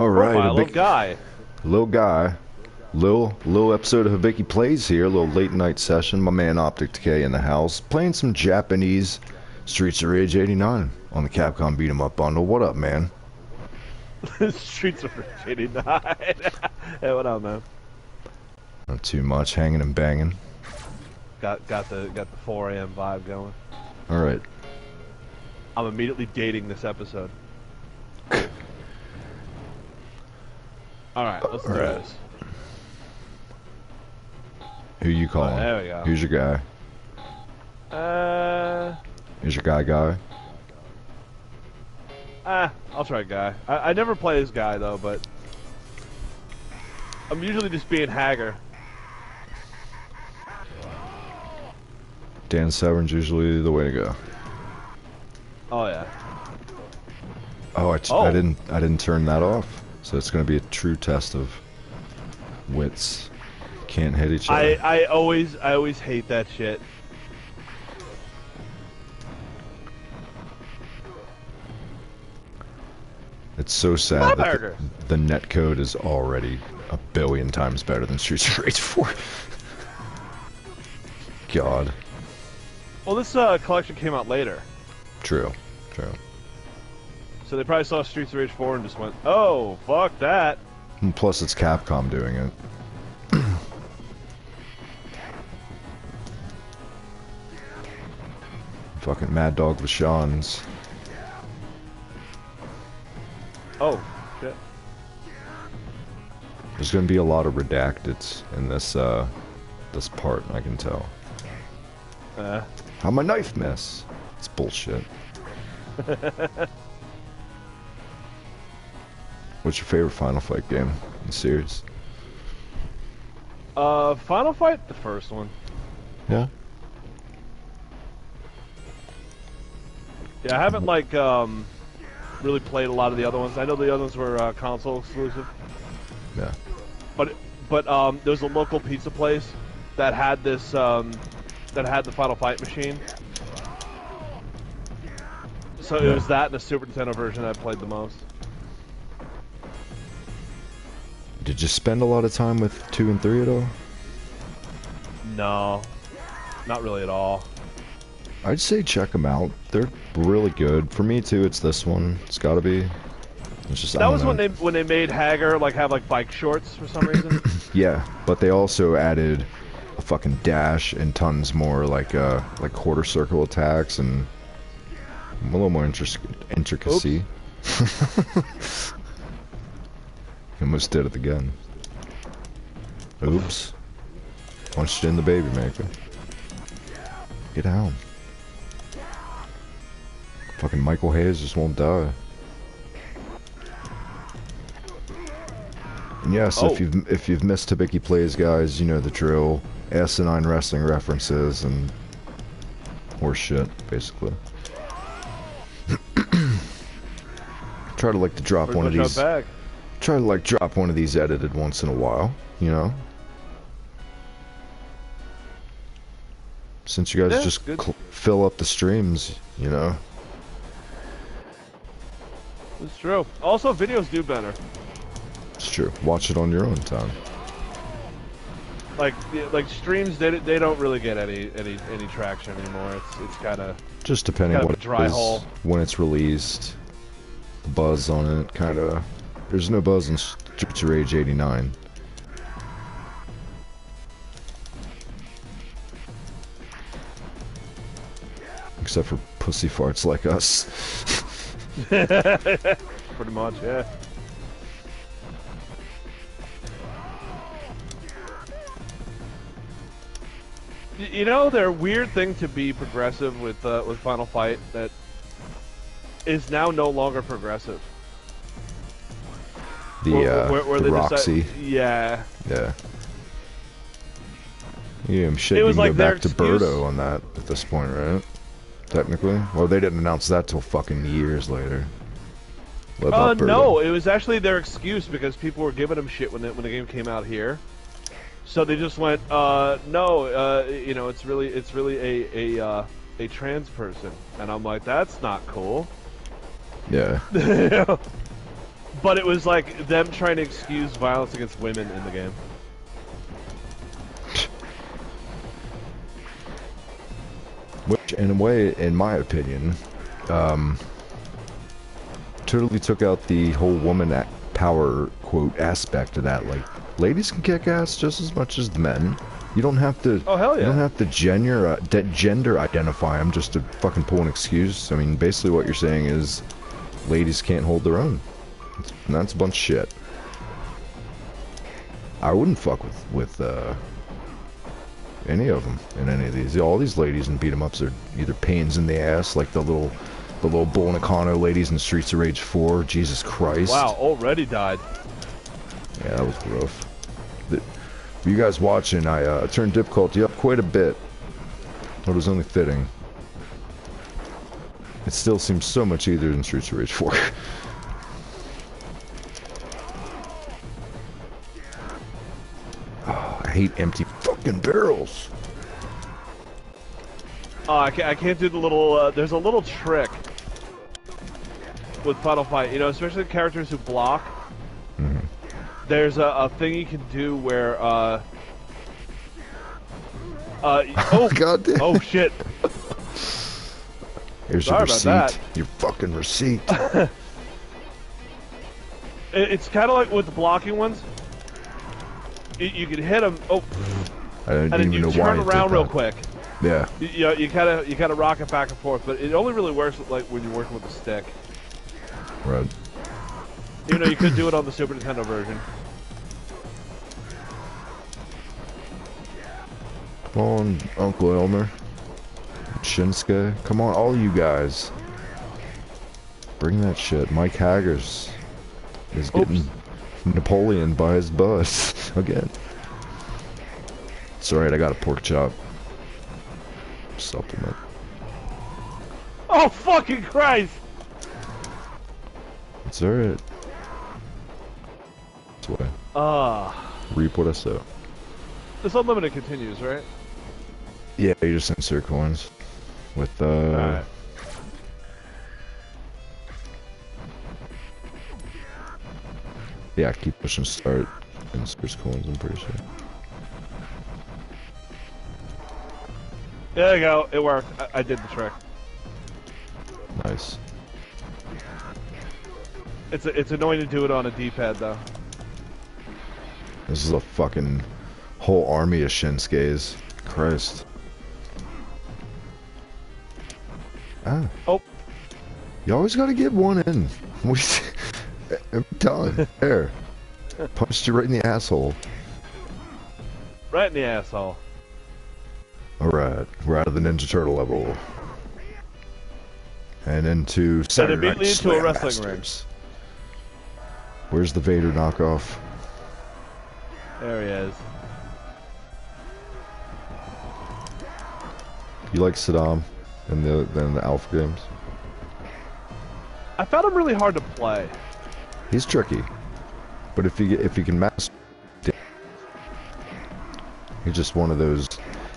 Alright, Profile of guy. Little guy. Little episode of Hibiki Plays here, a little late night session. My man OpticDecay in the house, playing some Japanese Streets of Rage 89 on the Capcom Beat 'em Up bundle. What up, man? Streets of Rage 89. Hey, what up, man? Not too much, hanging and banging. Got the 4 a.m. vibe going. Alright. I'm immediately dating this episode. Alright, let's do this. Who you calling? There we go. Who's your guy? Who's your guy? I'll try guy. I never play as guy though, but I'm usually just being Hager. Dan Severn's usually the way to go. Oh yeah. Oh, I didn't turn that off. So it's gonna be a true test of wits. Can't hit each other. I always hate that shit. It's so sad that the netcode is already a billion times better than Streets of Rage 4. God. Well, this collection came out later. True. So they probably saw Streets of Rage 4 and just went, oh, fuck that. And plus it's Capcom doing it. Fucking Mad Dog Vachon's. Oh, shit. There's gonna be a lot of redacteds in this this part, I can tell. How'd my knife miss? It's bullshit. What's your favorite Final Fight game in the series? Final Fight, the first one. Yeah? Yeah, I haven't, like, really played a lot of the other ones. I know the other ones were, console exclusive. Yeah. But there was a local pizza place that had this, that had the Final Fight machine. So it was that and the Super Nintendo version I played the most. Did you spend a lot of time with 2 and 3 at all? No. Not really at all. I'd say check them out. They're really good. For me too, it's this one. It's gotta be. It's just, that was when they made Hager like have like bike shorts for some reason. Yeah, but they also added a fucking dash and tons more like quarter circle attacks and a little more intricacy. Almost did it again. Oops. Punched in the baby maker. Get down. Fucking Michael Hayes just won't die. And yes, if you've missed Hibiki Plays, guys, you know the drill. Asinine wrestling references and horse shit, basically. Try to like to drop one of these. Try to like drop one of these edited once in a while, you know. Since you guys just fill up the streams, you know. It's true. Also, videos do better. It's true. Watch it on your own time. Like streams, they don't really get any traction anymore. It's kind of just depending on what dry hole when it's released. The buzz on it, kind of. There's no buzz in Streets of Rage 89. Except for pussy farts like us. Pretty much, yeah. You know, they're a weird thing to be progressive with Final Fight that is now no longer progressive. The Roxy. Yeah. Yeah. Yeah, shit, you can go back to Birdo on that at this point, right? Technically? Well, they didn't announce that till fucking years later. No, it was actually their excuse because people were giving them shit when the game came out here. So they just went, no, you know, it's really a trans person, and I'm like, that's not cool. Yeah. But it was like them trying to excuse violence against women in the game. Which, in a way, in my opinion, totally took out the whole woman power, quote, aspect of that. Like, ladies can kick ass just as much as the men. You don't have to. Oh hell yeah! You don't have to gender identify them just to fucking pull an excuse. I mean, basically what you're saying is, ladies can't hold their own. And that's a bunch of shit. I wouldn't fuck with any of them in any of these. All these ladies in beat 'em ups are either pains in the ass, like the little Bull Nakano ladies in Streets of Rage 4. Jesus Christ! Wow, already died. Yeah, that was rough. For you guys watching, I turned difficulty up quite a bit. But it was only fitting. It still seems so much easier than Streets of Rage 4. Oh, I hate empty fucking barrels. Oh, I can't do the little. There's a little trick with Final Fight. You know, especially characters who block. Mm-hmm. There's a thing you can do where, oh, God damn. Oh shit. Here's Sorry your about receipt. that. Your fucking receipt. It's kind of like with the blocking ones. You can hit them. Oh, I didn't and then even you know why turn it did around real that. quick. Yeah. You kind of rock it back and forth, but it only really works like when you're working with a stick. Right. Even though you could do it on the Super Nintendo version. Come on, Uncle Elmer. Shinsuke. Come on, all you guys. Bring that shit. Mike Haggers is getting Napoleon by his bus again. It's alright, I got a pork chop. Supplement. Oh, fucking Christ! It's alright. This way. Reap what I sow. This unlimited continues, right? Yeah, you just insert coins. With, Alright. Yeah, keep pushing start. Insert coins, I'm pretty sure. There you go. It worked. I did the trick. Nice. It's annoying to do it on a D-pad though. This is a fucking whole army of Shinsuke's. Christ. Ah. Oh. You always gotta get one in. Every time. There. Punched you right in the asshole. Right in the asshole. Alright. We're out of the Ninja Turtle level. And into Saturday Night immediately into a Slam wrestling Masters. Where's the Vader knockoff? There he is. You like Saddam in the Alpha games? I found him really hard to play. He's tricky, but if you can master, he's just one of those.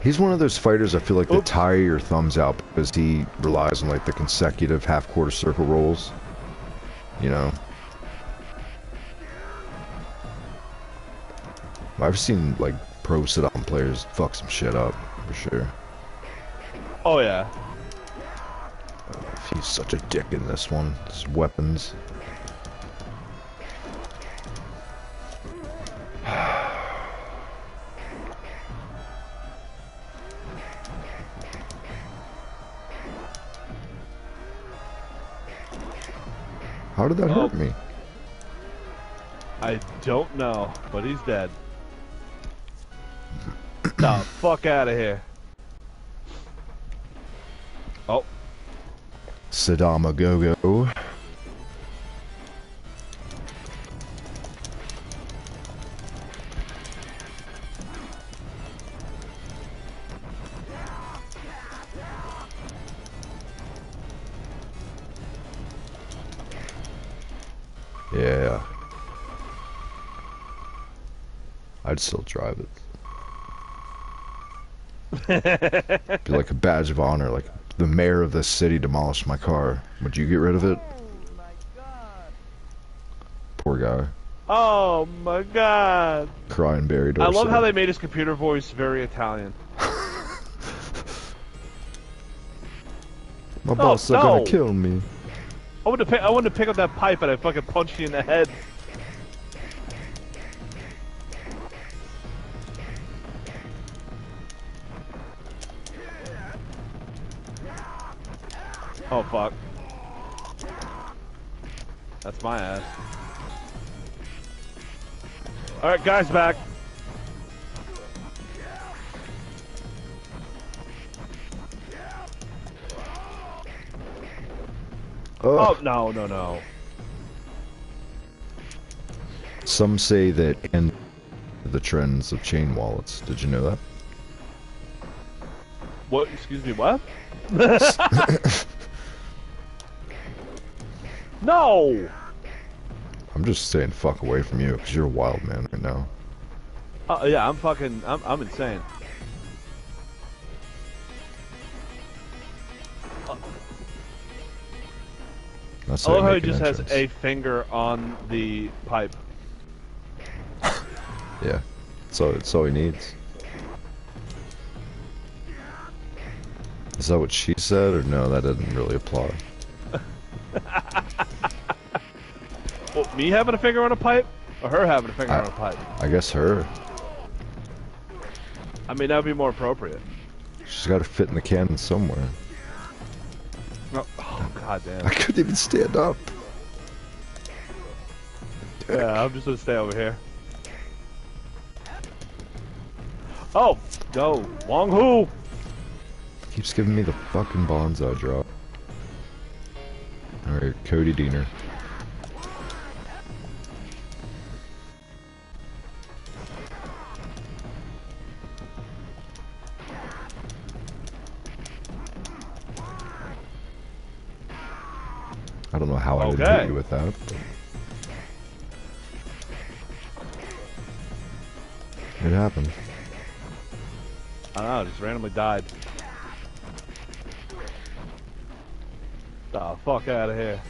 He's one of those fighters I feel like that tire your thumbs out because he relies on like the consecutive half-quarter circle rolls. You know. I've seen like pro Saddam players fuck some shit up for sure. Oh yeah. He's such a dick in this one. His weapons. How did that hurt me? I don't know, but he's dead. The fuck out of here. Oh. Saddam a go-go. Yeah. I'd still drive it. Be like a badge of honor, like the mayor of this city demolished my car. Would you get rid of it? poor guy. Oh my god. Crying Barry I Dorsey. love how they made his computer voice very Italian. My boss are gonna kill me. I wanted to pick up that pipe and I fucking punched you in the head. Oh fuck. That's my ass. Alright, guys back. Oh, no. Some say that end the trends of chain wallets. Did you know that? What? Excuse me, what? No! I'm just staying the fuck away from you, because you're a wild man right now. Yeah, I'm insane. That's I love how he just has a finger on the pipe. Yeah, that's all he needs. Is that what she said, or no, that didn't really apply? Well, me having a finger on a pipe? Or her having a finger on a pipe? I guess her. I mean, that would be more appropriate. She's got to fit in the cannon somewhere. Oh, goddamn. I couldn't even stand up. Yeah, I'm just gonna stay over here. Oh, no. Wong Hu! Keeps giving me the fucking bonsai drop. Alright, Cody Diener. I don't know how I didn't hit you with that. But it happened. I don't know, it just randomly died. The fuck out of here.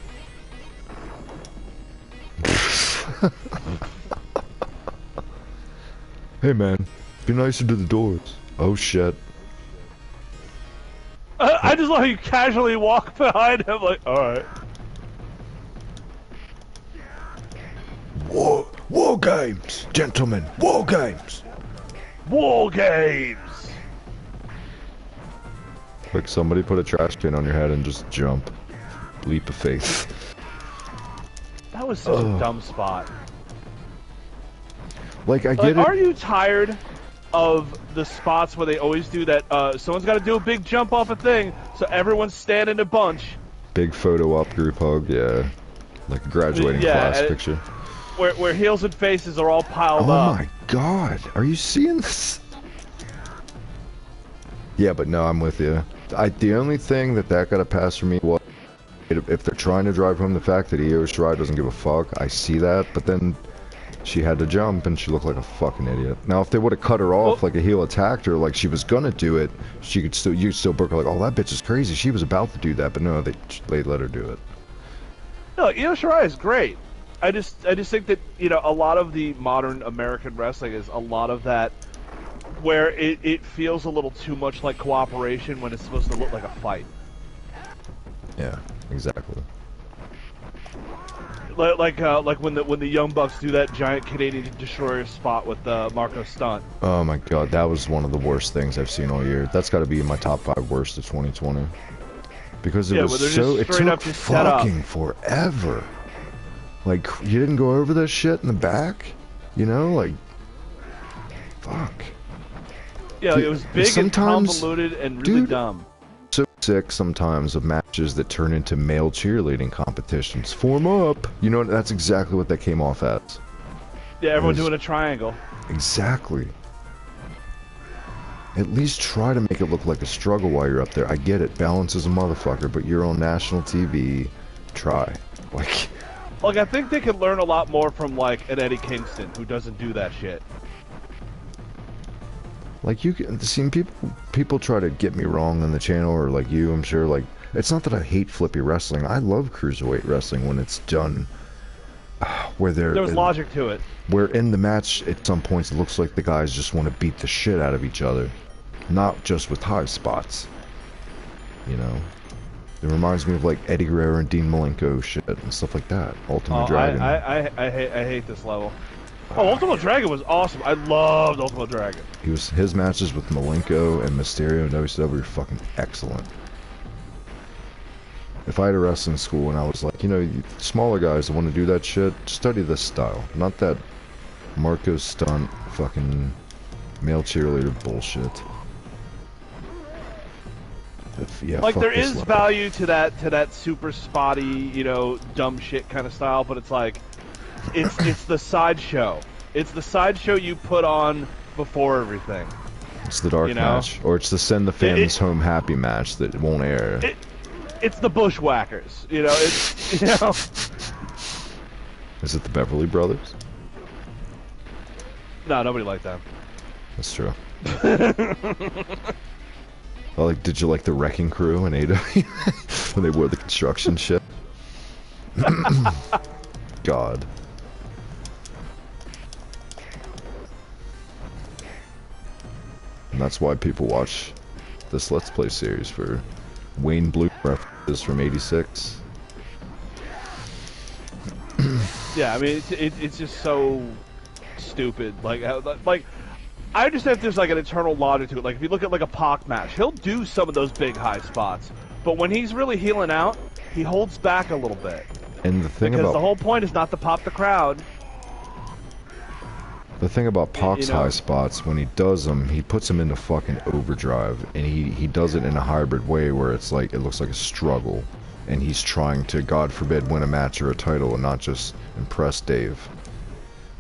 Hey man, be nicer to the doors. Oh shit. I just let you casually walk behind him like, alright. War games, gentlemen, war games. War games! Like somebody put a trash can on your head and just jump. Leap of faith. That was such a dumb spot. Like, I get it. Are you tired of the spots where they always do that, someone's gotta do a big jump off a thing, so everyone's standing a bunch? Big photo op, group hug, yeah. Like a graduating class picture. Where heels and faces are all piled up. Oh my god, are you seeing this? Yeah, but no, I'm with you. The only thing that got a pass for me was if they're trying to drive home the fact that Io Shirai doesn't give a fuck, I see that, but then she had to jump and she looked like a fucking idiot. Now, if they would have cut her off like a heel attacked her, like she was gonna do it, you'd still book her like, oh, that bitch is crazy. She was about to do that, but no, they let her do it. No, Io Shirai is great. I just think that, you know, a lot of the modern American wrestling is a lot of that where it feels a little too much like cooperation when it's supposed to look like a fight. Yeah, exactly. Like when the Young Bucks do that giant Canadian Destroyer spot with Marco Stunt. Oh my god, that was one of the worst things I've seen all year. That's got to be in my top 5 worst of 2020. Because it was so, it took fucking forever. Like, you didn't go over this shit in the back? You know, like, fuck. Yeah, dude, it was big and convoluted and really dumb. So sick sometimes of matches that turn into male cheerleading competitions. Form up! You know, that's exactly what that came off as. Yeah, everyone doing a triangle. Exactly. At least try to make it look like a struggle while you're up there. I get it, balance is a motherfucker, but you're on national TV. Try. Like, I think they could learn a lot more from, like, an Eddie Kingston, who doesn't do that shit. Like, you can see people try to get me wrong on the channel, or like you, I'm sure. Like, it's not that I hate flippy wrestling. I love cruiserweight wrestling when it's done where there was logic to it. Where in the match, at some points, it looks like the guys just want to beat the shit out of each other, not just with high spots. You know, it reminds me of like Eddie Guerrero and Dean Malenko shit and stuff like that. Ultimate Dragon. I hate this level. Oh, Ultimate Dragon was awesome. I loved Ultimate Dragon. His matches with Malenko and Mysterio and WCW were fucking excellent. If I had a wrestling school and I was like, you know, smaller guys that want to do that shit, study this style, not that Marco stunt fucking male cheerleader bullshit. Yeah, like there is value to that super spotty, you know, dumb shit kind of style, but it's like it's the sideshow. It's the sideshow you put on before everything. It's the dark match, or it's the send the fans home happy match that won't air. It's the Bushwhackers, you know. It's you know. Is it the Beverly Brothers? No, nobody liked them. That's true. Well, like, did you like the Wrecking Crew in AW when they wore the construction shit? God. And that's why people watch this Let's Play series for Wayne Blue references from '86. Yeah, I mean, it's just so stupid. Like I understand if there's like an internal logic to it. Like if you look at like a Pac match, he'll do some of those big high spots, but when he's really healing out, he holds back a little bit. And the thing because the whole point is not to pop the crowd. The thing about Pac's high spots, when he does them, he puts them into fucking overdrive, and he does it in a hybrid way where it's like it looks like a struggle, and he's trying to, God forbid, win a match or a title and not just impress Dave.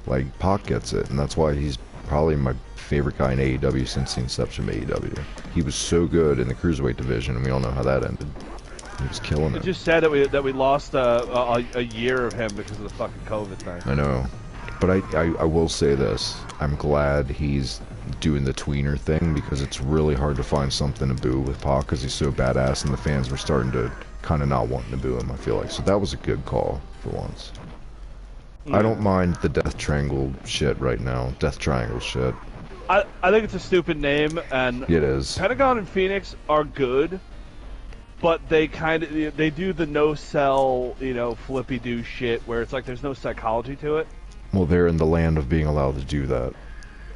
Like Pac gets it, and that's why he's probably my favorite guy in AEW since the inception of AEW. He was so good in the cruiserweight division, and we all know how that ended. He was killing it. It just sad that we lost a year of him because of the fucking COVID thing. I know, but I will say this: I'm glad he's doing the tweener thing because it's really hard to find something to boo with Pac because he's so badass, and the fans were starting to kind of not wanting to boo him. I feel like so that was a good call for once. I don't mind the Death Triangle shit right now. Death Triangle shit. I think it's a stupid name, and it is. Pentagon and Phoenix are good, but they they do the no sell, you know, flippy do shit where it's like there's no psychology to it. Well, they're in the land of being allowed to do that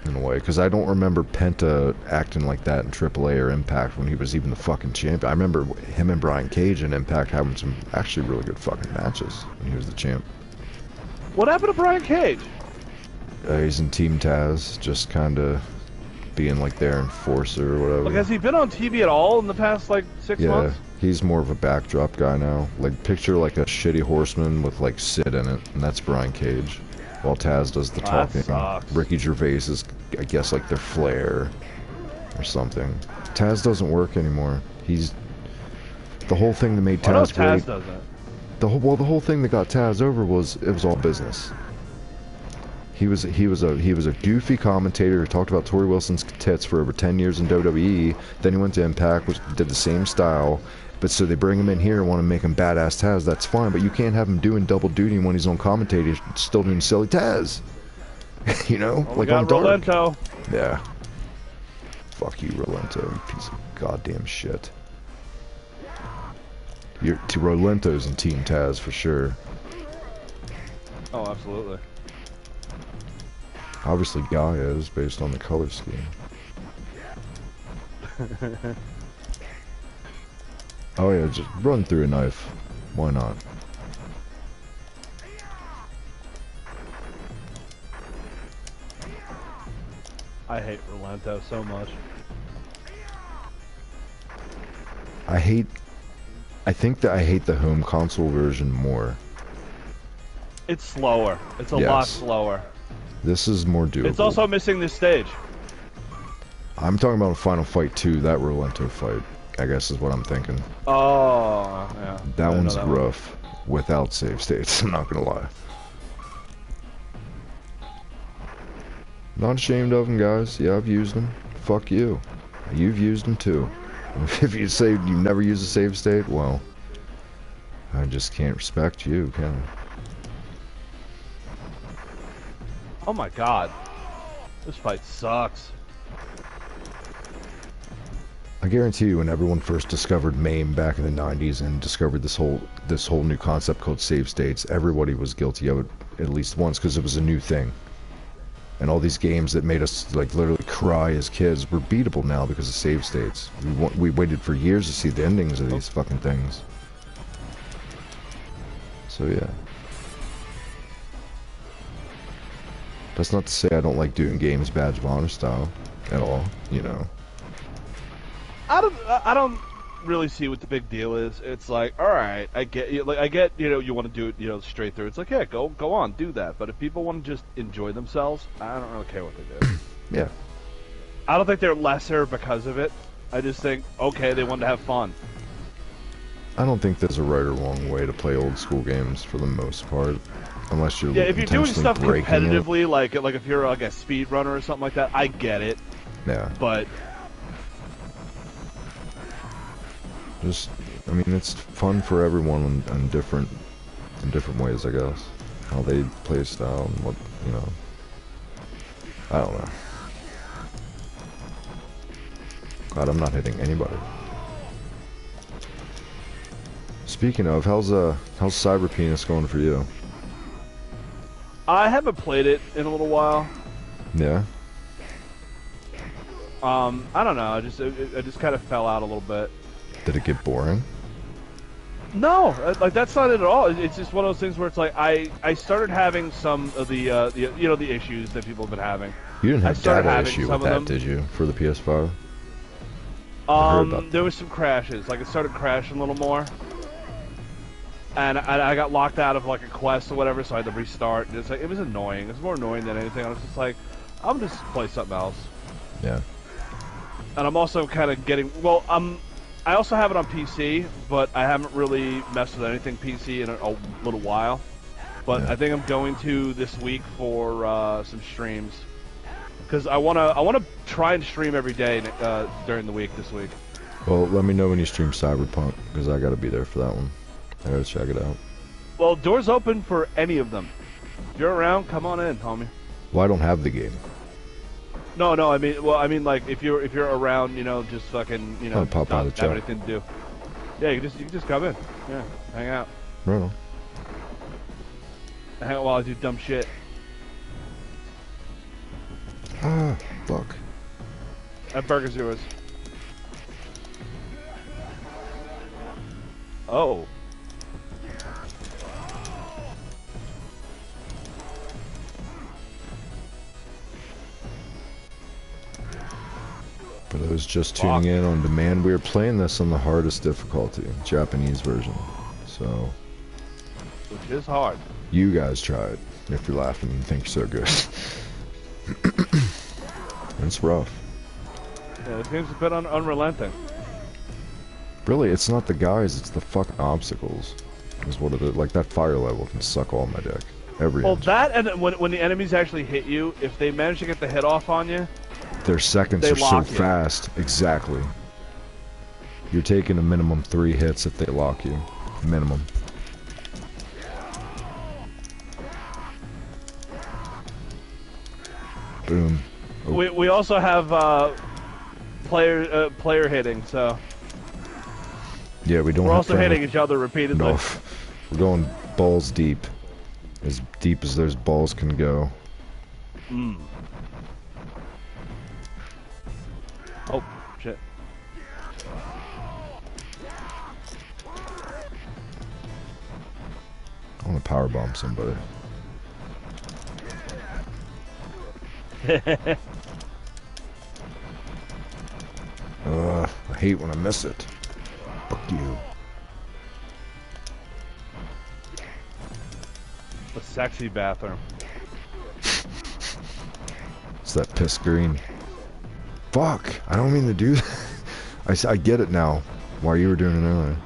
in a way, because I don't remember Penta acting like that in AAA or Impact when he was even the fucking champion. I remember him and Brian Cage in Impact having some actually really good fucking matches when he was the champ. What happened to Brian Cage? He's in Team Taz, just kind of being like their enforcer or whatever. Like, has he been on TV at all in the past, like, 6 months? Yeah, he's more of a backdrop guy now. Like, picture like a shitty horseman with, like, Sid in it, and that's Brian Cage. While Taz does the talking. That sucks. Ricky Gervais is, I guess, like their Flair or something. Taz doesn't work anymore. He's... The whole thing that made Taz great... Taz doesn't. The whole thing that got Taz over was it was all business. He was a goofy commentator who talked about Tori Wilson's tits for over 10 years in WWE. Then he went to Impact, which did the same style. But so they bring him in here and want to make him badass Taz. That's fine, but you can't have him doing double duty when he's on commentator, still doing silly Taz. You know, well, like on Dark. Rolento. Yeah. Fuck you, Rolento, you piece of goddamn shit. You're Rolento's in Team Taz for sure. Oh, absolutely. Obviously, Gaia is based on the color scheme. Oh yeah, just run through a knife. Why not? I hate Rolento so much. I think that I hate the home console version more. It's slower. It's a lot slower. This is more doable. It's also missing this stage. I'm talking about a Final Fight 2, that Rolento fight, I guess is what I'm thinking. Oh, yeah. That one's rough, without save states, I'm not gonna lie. Not ashamed of them, guys. Yeah, I've used them. Fuck you. You've used them too. If you say you never use a save state, well, I just can't respect you, can I? Oh my god. This fight sucks. I guarantee you, when everyone first discovered MAME back in the 90s and discovered this whole new concept called save states, everybody was guilty of it at least once because it was a new thing. And all these games that made us like literally cry as kids were beatable now because of save states. We waited for years to see the endings of these fucking things. So yeah. That's not to say I don't like doing games badge of honor style at all, you know. I don't really see what the big deal is. It's like, all right, I get you. Like, I get, you know, you want to do it, you know, straight through. It's like, yeah, go on, do that. But if people want to just enjoy themselves, I don't really care what they do. Yeah. I don't think they're lesser because of it. I just think, okay, they want to have fun. I don't think there's a right or wrong way to play old school games for the most part, unless you're if you're doing stuff competitively, it. like if you're like a speed runner or something like that, I get it. Yeah. But just, I mean, it's fun for everyone in different ways, I guess. How they play style and what, you know. I don't know. God, I'm not hitting anybody. Speaking of, how's Cyber Penis going for you? I haven't played it in a little while. Yeah. I don't know. I just kind of fell out a little bit. Did it get boring? No, like that's not it at all. It's just one of those things where it's like I started having some of the you know, the issues that people have been having. You didn't have data issue with that, did you, for the PS5? There was some crashes. Like it started crashing a little more, and I got locked out of like a quest or whatever, so I had to restart. And it's like, it was annoying. It was more annoying than anything. I was just like, I'm just play something else. Yeah. And I'm also kind of getting I also have it on PC, but I haven't really messed with anything PC in a little while. But yeah. I think I'm going to this week for some streams, because I wanna try and stream every day during the week this week. Well, let me know when you stream Cyberpunk, because I gotta be there for that one. I gotta check it out. Well, doors open for any of them. If you're around, come on in, homie. Well, I don't have the game. No, I mean, like if you're around, you know, just fucking, you know, pop out not have anything to do. Yeah, you can just come in. Yeah, hang out. Right on. Hang out while I do dumb shit. Ah, fuck. That burger's yours. Oh. For those just tuning in on demand, we are playing this on the hardest difficulty, Japanese version. So, which is hard. You guys try it if you're laughing and think you're so good. It's rough. Yeah, this game's a bit unrelenting. Really, it's not the guys, it's the fucking obstacles. Is what it is. Like that fire level can suck all my dick. Well, that and when the enemies actually hit you, if they manage to get the hit off on you, their seconds are so fast. Exactly. You're taking a minimum 3 hits if they lock you. Minimum. Boom. Oh. We also have player hitting, so yeah, we don't. We're also hitting each other repeatedly. No, we're going balls deep as those balls can go. Mm. Oh shit! I want to powerbomb somebody. I hate when I miss it. Fuck you. A sexy bathroom. It's that piss green. Fuck! I don't mean to do that. I get it now. Why you were doing it earlier.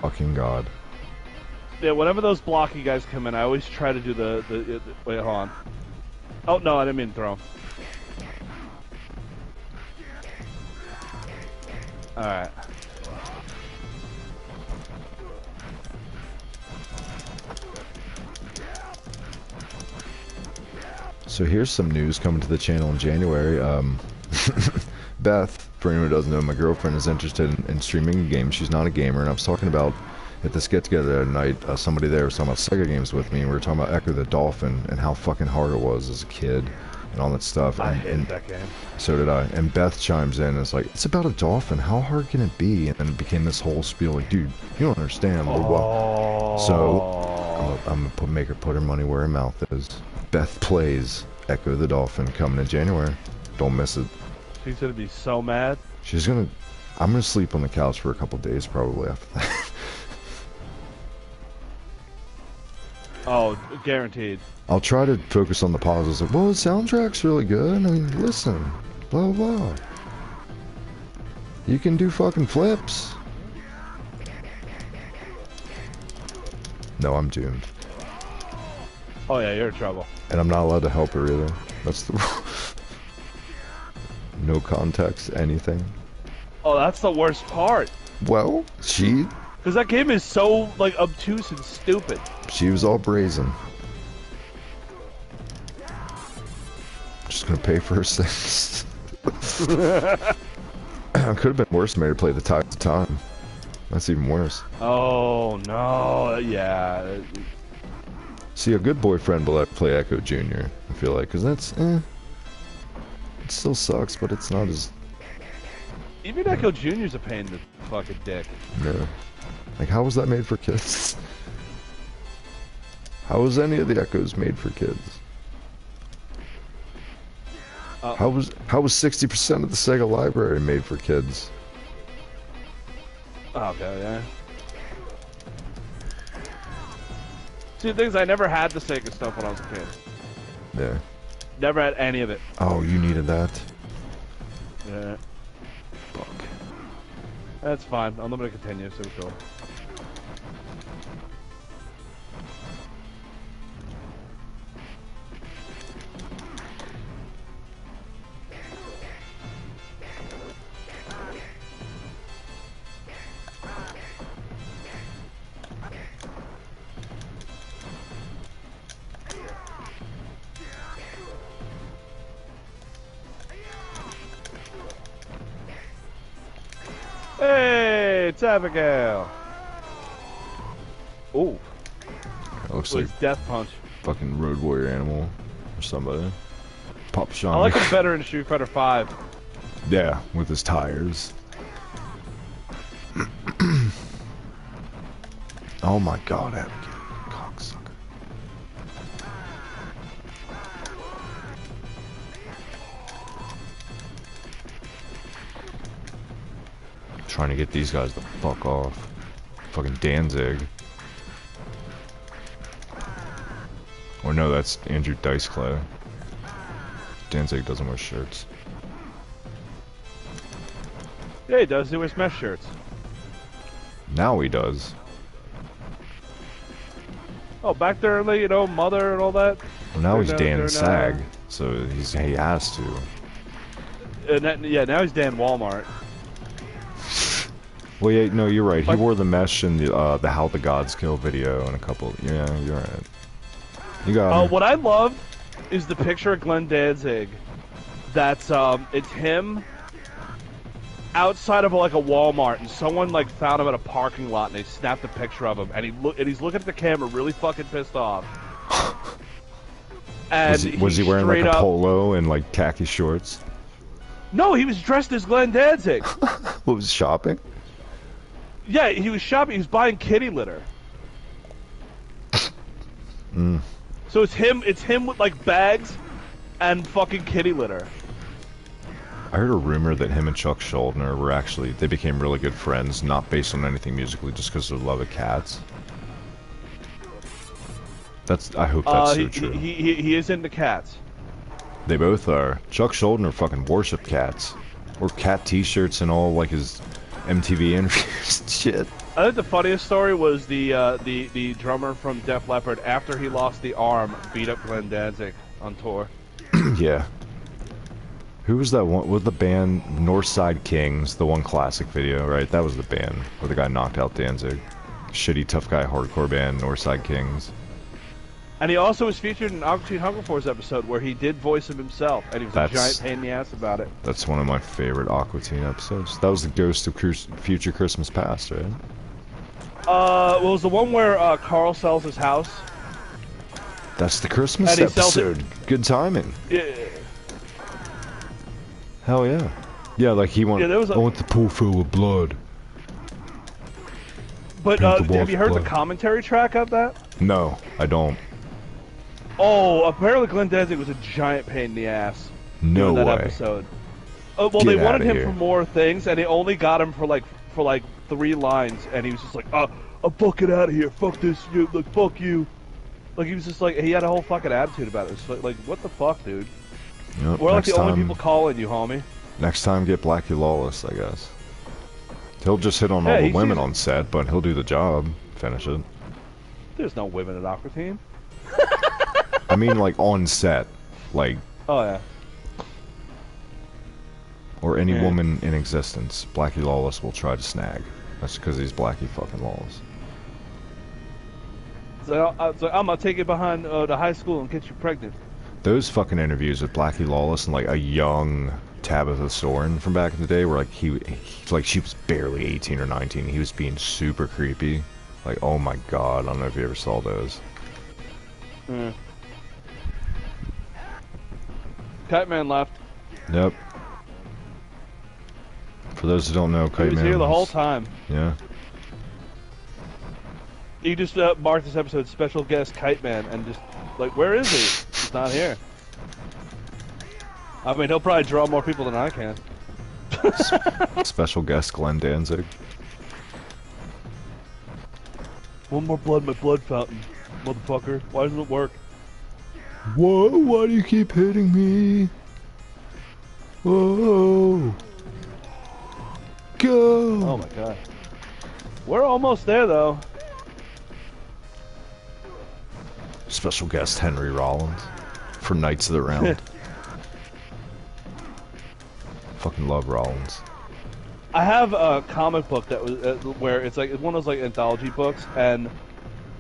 Fucking God. Yeah, whenever those blocky guys come in, I always try to do the wait, hold on. Oh, no, I didn't mean to throw him. Alright. So here's some news coming to the channel in January. Beth, for anyone who doesn't know, my girlfriend is interested in streaming games. She's not a gamer, and I was talking about at this get-together the other night, somebody there was talking about Sega games with me, and we were talking about Echo the Dolphin and how fucking hard it was as a kid and all that stuff. I hated that game. So did I. And Beth chimes in and is like, it's about a dolphin. How hard can it be? And then it became this whole spiel like, dude, you don't understand. Oh. So I'm going to make her put her money where her mouth is. Beth plays Echo the Dolphin coming in January. Don't miss it. She's going to be so mad. She's going to... I'm going to sleep on the couch for a couple days probably after that. Oh, guaranteed. I'll try to focus on the positives. Like, well, the soundtrack's really good. I mean, listen, blah, blah, blah. You can do fucking flips. No, I'm doomed. Oh yeah, you're in trouble. And I'm not allowed to help her either. That's the... No context, anything. Oh, that's the worst part. Well, she... Because that game is so, like, obtuse and stupid. She was all brazen. Just gonna pay for her sins. Could have been worse. Made her play the Tides of Time. That's even worse. Oh no, yeah. See, a good boyfriend will let her play Echo Jr. I feel like, because that's it still sucks, but it's not as. Even Echo Jr.'s a pain in the fucking dick. No. Like, how was that made for kids? How was any of the Echoes made for kids? How was 60% of the Sega library made for kids? Okay, yeah. See, the things I never had the Sega stuff when I was a kid. Yeah. Never had any of it. Oh, you needed that? Yeah. Fuck. That's fine. I'm gonna continue, so cool. Hey, it's Abigail. Ooh. That looks like Death Punch. fucking Road Warrior Animal or somebody. Pop Sean. I like him better in Street Fighter 5. Yeah, with his tires. Oh my god, Abigail. Cocksucker. Trying to get these guys to fuck off. Fucking Danzig. Or no, that's Andrew Dice Clay. Danzig doesn't wear shirts. Yeah, he does. He wears mesh shirts. Now he does. Oh, back there, like, you know, Mother and all that. Well, now he's Dan Sag, so he has to. Yeah, now he's Dan Walmart. Well, yeah, no, you're right. He wore the mesh in the How the Gods Kill video and a couple. Yeah, you're right. You got him. What I love is the picture of Glenn Danzig. That's it's him outside of like a Walmart, and someone like found him at a parking lot, and they snapped a picture of him, and he's looking at the camera, really fucking pissed off. And was he wearing like a polo and like khaki shorts? No, he was dressed as Glenn Danzig. What, was shopping? Yeah, he was shopping. He was buying kitty litter. Mm. So it's him with like bags and fucking kitty litter. I heard a rumor that him and Chuck Schuldiner were actually, they became really good friends, not based on anything musically, just because of their love of cats. I hope that's so true. He is into cats. They both are. Chuck Schuldiner fucking worship cats. Or cat t-shirts and all, like his MTV interviews and shit. I think the funniest story was the drummer from Def Leppard, after he lost the arm, beat up Glenn Danzig on tour. Yeah. Who was that one with the band Northside Kings? The one classic video, right? That was the band where the guy knocked out Danzig. Shitty tough guy hardcore band Northside Kings. And he also was featured in an Aqua Teen Hunger Force episode where he did voice him himself, and he was a giant pain in the ass about it. That's one of my favorite Aqua Teen episodes. That was the Ghost of Future Christmas Past, right? Well, it was the one where Carl sells his house. That's the Christmas episode. Good timing. Yeah. Hell yeah. Yeah, like he went, I want the pool filled with blood. But have you heard the commentary track of that? No, I don't. Oh, apparently Glenn Danzig was a giant pain in the ass. No way. That episode. Well, they wanted him for more things, and they only got him for like 3 lines, and he was just like, I'm fucking out of here. Fuck this. Like, fuck you. Like, he was just like, he had a whole fucking attitude about it. It's like, what the fuck, dude? Yep, we're like the only people calling you, homie. Next time, get Blackie Lawless, I guess. He'll just hit on all the women on set, but he'll do the job. Finish it. There's no women at Aqua Teen. I mean, like, on set. Like... Oh, yeah. Or any woman in existence. Blackie Lawless will try to snag. That's because he's Blackie fucking Lawless. So I'm gonna take you behind the high school and get you pregnant. Those fucking interviews with Blackie Lawless and, like, a young Tabitha Soren from back in the day where, like, like, she was barely 18 or 19. He was being super creepy. Like, oh my god, I don't know if you ever saw those. Kite Man left. Yep. For those who don't know, Kite Man was here the whole time. Yeah. You just marked this episode special guest Kite Man and just, like, where is he? He's not here. I mean, he'll probably draw more people than I can. Special guest Glenn Danzig. One more blood in my blood fountain, motherfucker. Why doesn't it work? Whoa, why do you keep hitting me? Whoa. Go. Oh my god. We're almost there, though. Special guest Henry Rollins for Knights of the Round. Fucking love Rollins. I have a comic book that was where it's like one of those like anthology books, and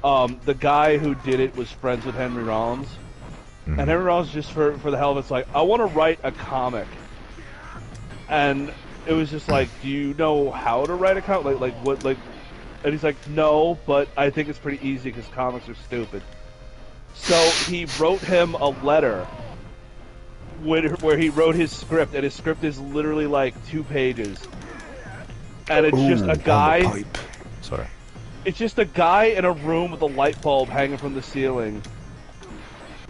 the guy who did it was friends with Henry Rollins, and Henry Rollins just for the hell of it's like, I want to write a comic, and it was just like, do you know how to write a comic? Like what like, and he's like, no, but I think it's pretty easy because comics are stupid. So he wrote him a letter where he wrote his script, and his script is literally like 2 pages. And it's just a guy. Pipe. Sorry. It's just a guy in a room with a light bulb hanging from the ceiling,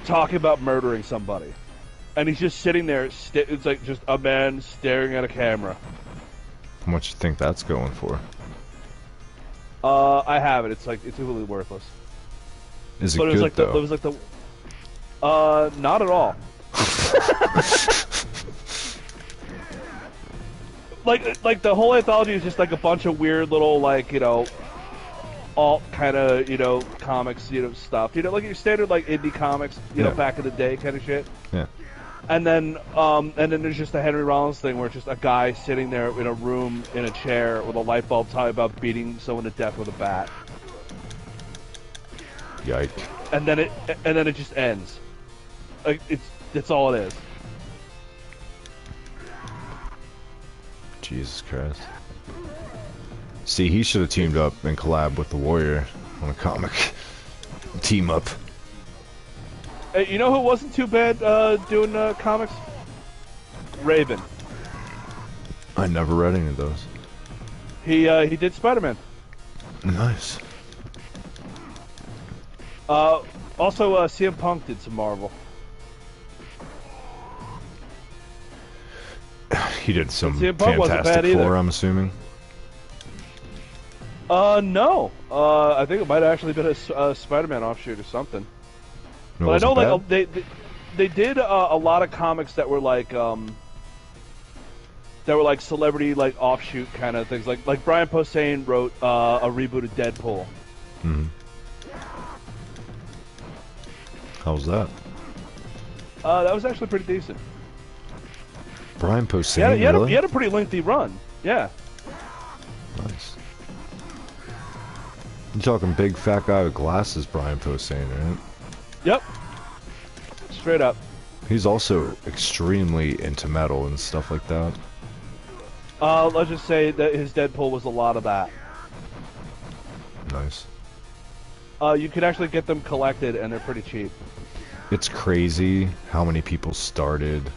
talking about murdering somebody, and he's just sitting there. It's like just a man staring at a camera. How much you think that's going for? I have it. It's like it's completely worthless. Is it but good it was like though? It was like not at all. like the whole anthology is just like a bunch of weird little like, you know, alt kind of, you know, comics, you know, stuff. You know, like your standard like indie comics, you know, back in the day kind of shit. Yeah. And then there's just the Henry Rollins thing where it's just a guy sitting there in a room in a chair with a light bulb talking about beating someone to death with a bat. Yike. And then it just ends. Like it's all it is. Jesus Christ. See, he should have teamed up and collabed with the Warrior on a comic. Team up. Hey, you know who wasn't too bad doing comics? Raven. I never read any of those. He did Spider-Man. Nice. Also, CM Punk did some Marvel. He did some Fantastic Four, I'm assuming. No. I think it might have actually been a Spider-Man offshoot or something. No, but I know, like, bad? they did a lot of comics that were like celebrity like offshoot kind of things. Like Brian Posehn wrote a reboot of Deadpool. Mm-hmm. How was that? That was actually pretty decent. Brian Posehn, really? He had a pretty lengthy run. Yeah. Nice. You're talking big fat guy with glasses, Brian Posehn, right? Yep. Straight up. He's also extremely into metal and stuff like that. Let's just say that his Deadpool was a lot of that. Nice. You could actually get them collected, and they're pretty cheap. It's crazy how many people started.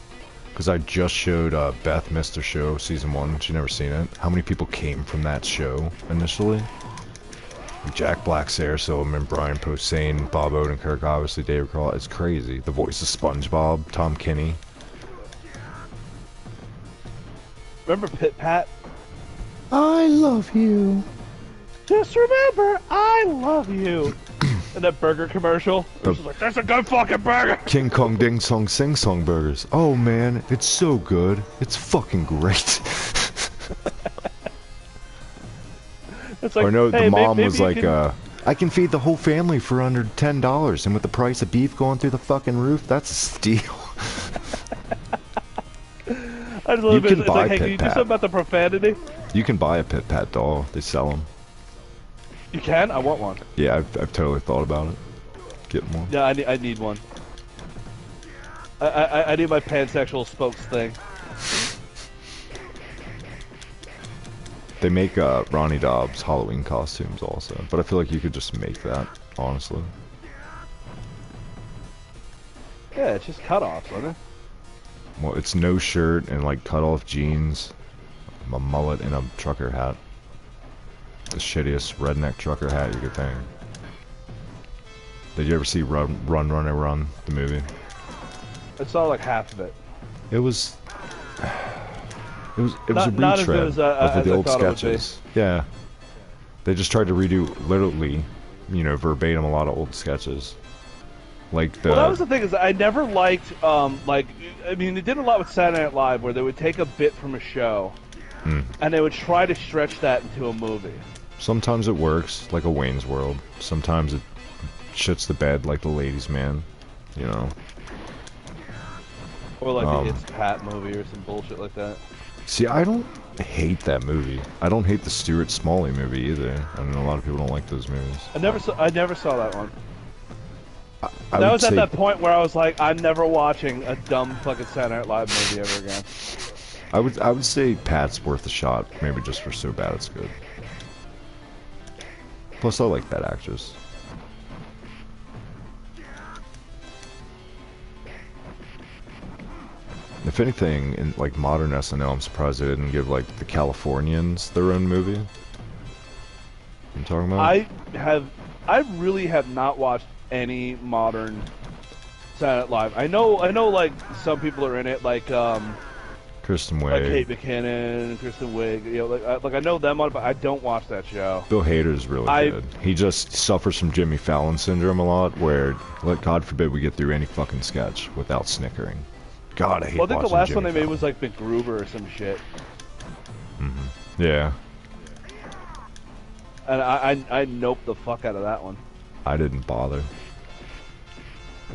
Because I just showed Beth Mr. Show Season 1. She'd never seen it. How many people came from that show initially? Jack Black, Sarah Silverman, Brian Posehn, Bob Odenkirk, obviously David Crawl. It's crazy. The voice of SpongeBob, Tom Kenny. Remember Pit Pat? I love you. Just remember, I love you. And that burger commercial. It was like, that's a good fucking burger. King Kong Ding Song Sing Song burgers. Oh man, it's so good. It's fucking great. It's like, or no, hey, the mom was like, can... I can feed the whole family for under $10, and with the price of beef going through the fucking roof, that's a steal. I just love it. It's like, hey, can you do something about the profanity? You can buy a Pit Pat doll. They sell them. You can? I want one. Yeah, I've totally thought about it. Getting one. Yeah, I need one. I need my pansexual spokes thing. They make Ronnie Dobbs Halloween costumes also, but I feel like you could just make that, honestly. Yeah, it's just cutoffs, isn't it? Well, it's no shirt and like cut-off jeans, a mullet, and a trucker hat. The shittiest redneck trucker hat you could think. Did you ever see Run, Runner, Run, the movie? I saw like half of it. It was Not- a not as retread good as of the I old thought it would be. sketches. Yeah, they just tried to redo literally, you know, verbatim a lot of old sketches. Like the. Well, that was the thing is I never liked like I mean they did a lot with Saturday Night Live where they would take a bit from a show and they would try to stretch that into a movie. Sometimes it works, like a Wayne's World. Sometimes it shits the bed, like the Ladies' Man. You know. Or like the It's Pat movie or some bullshit like that. See, I don't hate that movie. I don't hate the Stuart Smalley movie either. I mean, a lot of people don't like those movies. I never saw that one. I That would was at say, that point where I was like, I'm never watching a dumb fucking Saturday Night Live movie ever again. I would say Pat's worth a shot, maybe just for so bad it's good. Plus, I like that actress. If anything, in like modern SNL, I'm surprised they didn't give like the Californians their own movie. I'm talking about. I really have not watched any modern Saturday Night Live. I know, like some people are in it, like Kristen Wiig, like Kate McKinnon, Kristen Wiig. You know, like I know them on, but I don't watch that show. Bill Hader's really good. He just suffers from Jimmy Fallon syndrome a lot, where, like, God forbid we get through any fucking sketch without snickering. God, I hate. Well, I think the last Jimmy one they made Fallon. was like MacGruber or some shit. Yeah. And I noped the fuck out of that one. I didn't bother.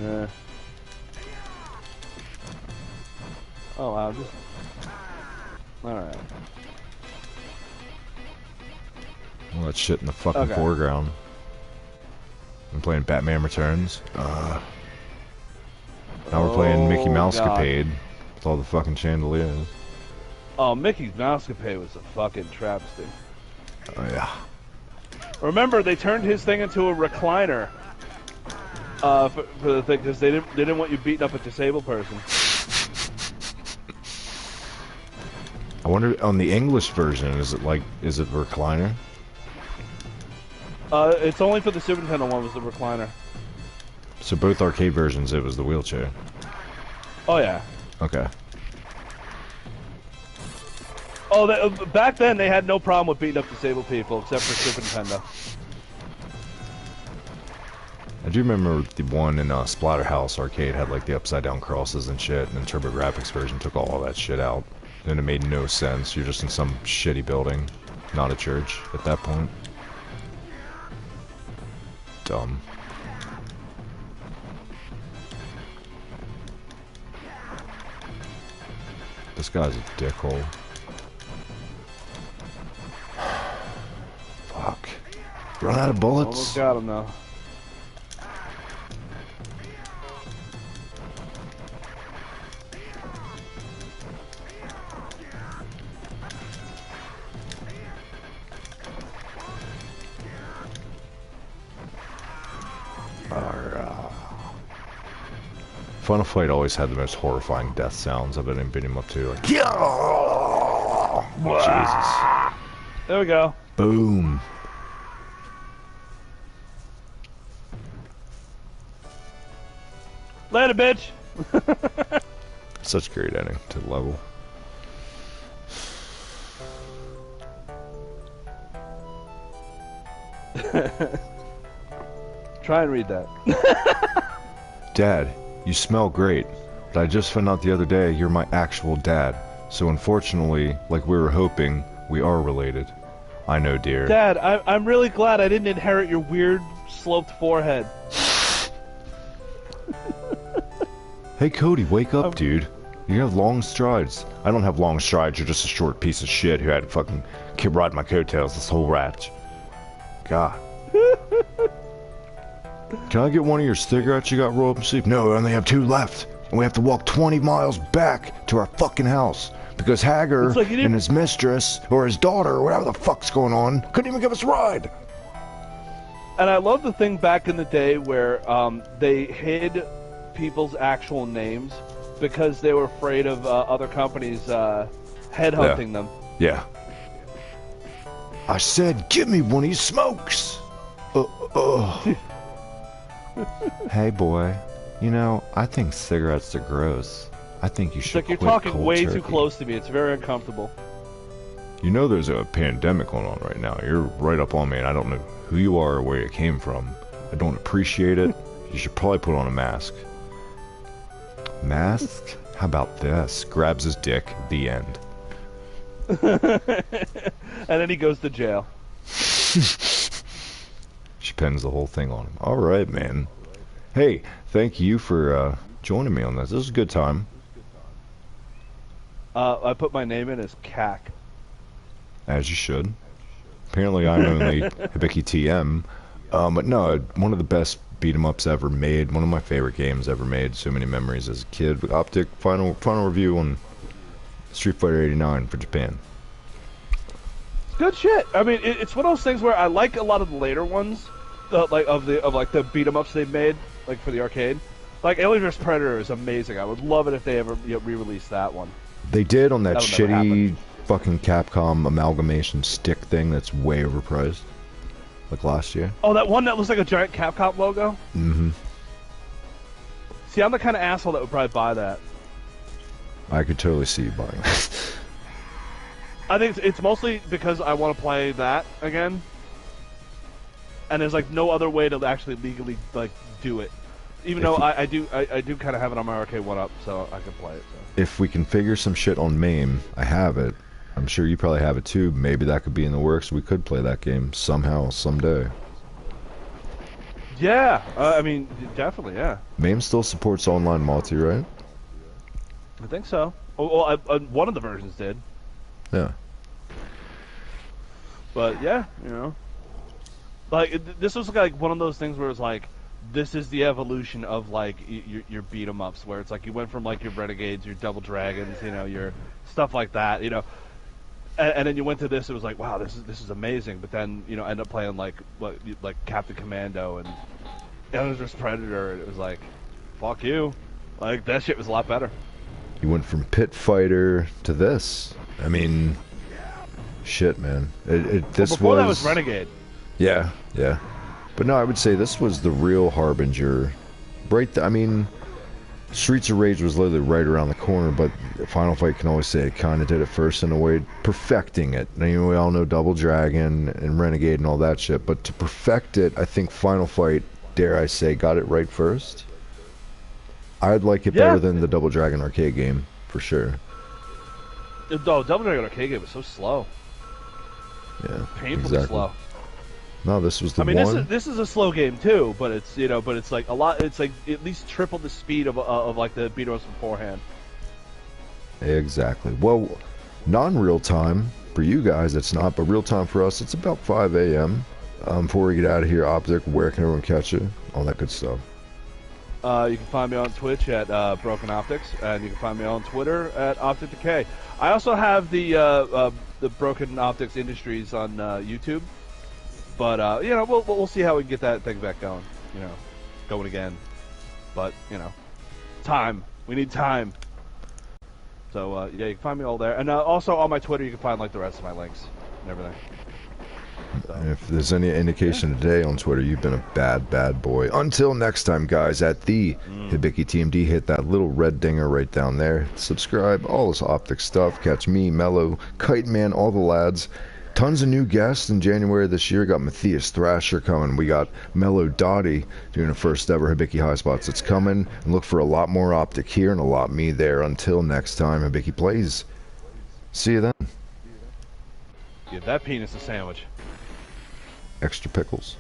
Yeah. Oh wow, just alright. All that shit in the fucking foreground. I'm playing Batman Returns. Now we're playing Mickey Mousecapade with all the fucking chandeliers. Oh, Mickey's Mousecapade was a fucking travesty. Oh yeah. Remember, they turned his thing into a recliner for the thing because they didn't want you beating up a disabled person. I wonder on the English version, is it recliner? It's only for the Super Nintendo one was the recliner. So both arcade versions, it was the wheelchair. Oh yeah. Okay. Oh, back then they had no problem with beating up disabled people except for Super Nintendo. I do remember the one in Splatterhouse arcade had like the upside down crosses and shit, and then TurboGrafx version took all that shit out. And it made no sense. You're just in some shitty building, not a church at that point. Dumb. This guy's a dickhole. Fuck. Run out of bullets. Almost got him though. Final Fight always had the most horrifying death sounds I've ever beat him up to. Like, Jesus. There we go. Boom. Later, bitch. Such a great ending to the level. Try and read that. Dad, you smell great, but I just found out the other day you're my actual dad. So unfortunately, like we were hoping, we are related. I know, dear. Dad, I'm really glad I didn't inherit your weird sloped forehead. Hey Cody, wake up, dude. You have long strides. I don't have long strides, you're just a short piece of shit who had to fucking ride my coattails this whole ratch. God. Can I get one of your cigarettes you got rolled up and sleep? No, I only have 2 left. And we have to walk 20 miles back to our fucking house. Because Hager like and his mistress, or his daughter, or whatever the fuck's going on, couldn't even give us a ride. And I love the thing back in the day where they hid people's actual names because they were afraid of other companies headhunting them. Yeah. I said, give me one of these smokes. Hey boy, you know, I think cigarettes are gross. I think you should It's like you're quit talking cold way turkey. too close to me. It's very uncomfortable. You know there's a pandemic going on right now. You're right up on me, and I don't know who you are or where you came from. I don't appreciate it. You should probably put on a mask. Mask? How about this? Grabs his dick. The end. And then he goes to jail. She pins the whole thing on him. All right, man. Hey, thank you for joining me on this. This is a good time. I put my name in as CAC. As you should. Apparently I'm only Hibiki TM. But no, one of the best beat 'em ups ever made. One of my favorite games ever made. So many memories as a kid. Optic, final review on Street Fighter 89 for Japan. Good shit. I mean, it's one of those things where I like a lot of the later ones, the beat 'em ups they've made, like for the arcade. Like Alien vs Predator is amazing. I would love it if they ever re-released that one. They did on that That'll never shitty happen. fucking Capcom amalgamation stick thing that's way overpriced. Like last year. Oh, that one that looks like a giant Capcom logo? Mm-hmm. See, I'm the kind of asshole that would probably buy that. I could totally see you buying that. I think it's mostly because I want to play that again. And there's like no other way to actually legally like do it. Even though I do kind of have it on my arcade 1-up, so I can play it. So. If we can figure some shit on MAME, I have it. I'm sure you probably have it too. Maybe that could be in the works. We could play that game somehow, someday. Yeah, I mean, definitely, yeah. MAME still supports online multi, right? I think so. Oh, well, one of the versions did. Yeah. But yeah, you know, like this was like one of those things where it's like, this is the evolution of like your beat 'em ups, where it's like you went from like your Renegades, your Double Dragons, you know, your stuff like that, you know, and then you went to this. It was like, wow, this is amazing. But then you know, end up playing like Captain Commando and Alien vs Predator, and it was like, fuck you, like that shit was a lot better. You went from Pit Fighter to this. I mean, shit, man. This before that was Renegade. Yeah, yeah. But no, I would say this was the real harbinger. I mean, Streets of Rage was literally right around the corner, but Final Fight can always say it kind of did it first in a way, perfecting it. I mean, we all know Double Dragon and Renegade and all that shit, but to perfect it, I think Final Fight, dare I say, got it right first. I'd like it better than the Double Dragon arcade game, for sure. Oh, Double Dragon arcade game was so slow. Yeah, Painfully slow. No, this was the one. I mean, this is a slow game too, but it's it's like a lot. It's like at least triple the speed of like the beat 'em ups beforehand. Exactly. Well, non-real time for you guys, it's not, but real time for us, it's about 5 a.m. Before we get out of here, Optic, where can everyone catch you? All that good stuff. You can find me on Twitch at Broken Optics, and you can find me on Twitter at OpticDecay. I also have the Broken Optics Industries on YouTube, but you know, we'll see how we can get that thing back going. You know, going again, but you know, time. We need time. So yeah, you can find me all there, and also on my Twitter, you can find like the rest of my links and everything. So. If there's any indication today on Twitter, you've been a bad boy. Until next time, guys, at the Hibiki TMD, hit that little red dinger right down there. Subscribe, all this Optic stuff. Catch me, Mello, Kite Man, all the lads. Tons of new guests in January this year. Got Matthias Thrasher coming. We got Mello Dottie doing a first ever Hibiki High Spots. It's coming. And look for a lot more Optic here and a lot me there. Until next time, Hibiki Plays. See you then. Give that penis a sandwich. Extra pickles.